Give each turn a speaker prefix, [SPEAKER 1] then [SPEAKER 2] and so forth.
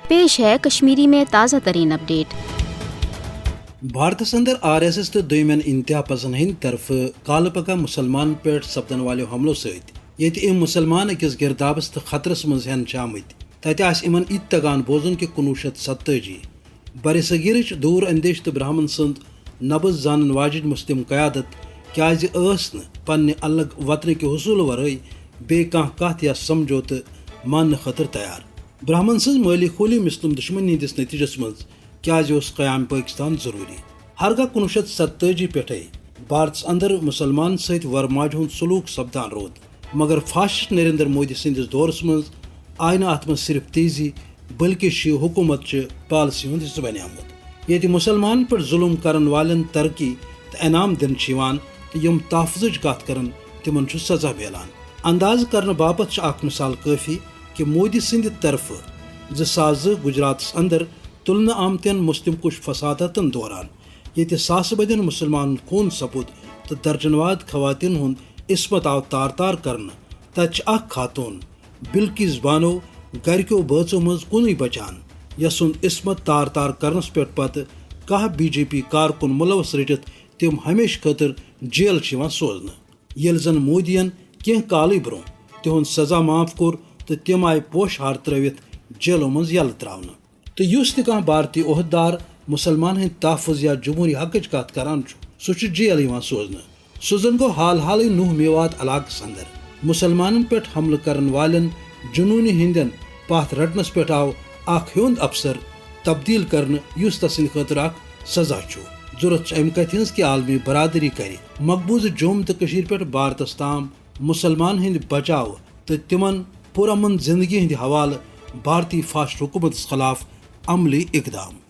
[SPEAKER 1] پیش ہے کشمیری میں تازہ ترین اپڈیٹ۔
[SPEAKER 2] بھارتس اندر RSS تو دویمین انتہا پسند ہند طرف کال پگہ مسلمان پہ سپدن والو حملوں ست مسلمان اکس گردابس تو خطرس مز ہین آمت تتہ ان تگان بوزن کہ 1947 بر صغیرچ دور اندیش تو برہمن سند نبض زانن واجد مسلم قیادت کیازِ ٲس نہٕ پننہ الگ وطن کے حصول ورٲے بیٚیہِ کانٛہہ کتھ یا سمجھوتہ ماننہٕ خٲطرٕ تیار۔ برہمن سٕنٛز مٲلی خولی مسلم دشمنی ہندس نتیجس مز کیازِ اوس قیام پاکستان ضروری۔ ہرگاہ 1947 پٮ۪ٹھَے بھارتس اندر مسلمان ست ورماجہ ہند سلوک سپدان رود، مگر فاسسٹ نریندر مودی سندس دورس مز آئی نہٕ اتھ مز صرف تیزی بلکہ شیو حکومت چہ پالسی ہند حصہ بنیومت ییٚتہِ مسلمان پہ ظلم کرن والن ترقی تو انعام دن تو یم تحفظ کت کرن تمن چھ سزا میلان۔ انداز کرنے باپت اخ مثال کافی کہ مودی سند طرف 2002 گجراتس اندر تلنہ آمتین مسلم کش فساداتن دوران یہ ساسہ بدین مسلمان خون سپود تو درجن واد خواتین ہند عصمت آو تار تار کرنا تت اخ خاتون بلکس بانو گرکیو بٲژو مز کُنُے بچان یس سند عصمت تار تار کرنس پہ پتہ کہہ BJP کارکن ملوث رٹت تم ہمیشہ خاطر جیل سوزنہ یل زن مودین کی کالے برو تہد سزا معاف کور تو تم آئی پوش ہار تروت جیلو مز یل تراؤنہ تو اس تہ بھارتی عہدیدار مسلمان ہند تحفظ یا جمہوری حقچ کت کران سہ جیل سوزنہ سہ زن گو حال حالے نوح میوات علاقس اندر مسلمان پہ حملہ کرن والن جنونی ہندین پاتھ رٹنس پہ آو اخ ہند افسر تبدیل کرنے اس تسند خاطر اخ سزا ضرورت امہ کتھ ہز کہ عالمی برادری کر مقبوضہ جوم تو پہ بھارتس تام مسلمان ہند بچاؤ تو تمن پرامن زندگی ہند حوالہ بھارتی فاسٹ حکومت خلاف عملی اقدام۔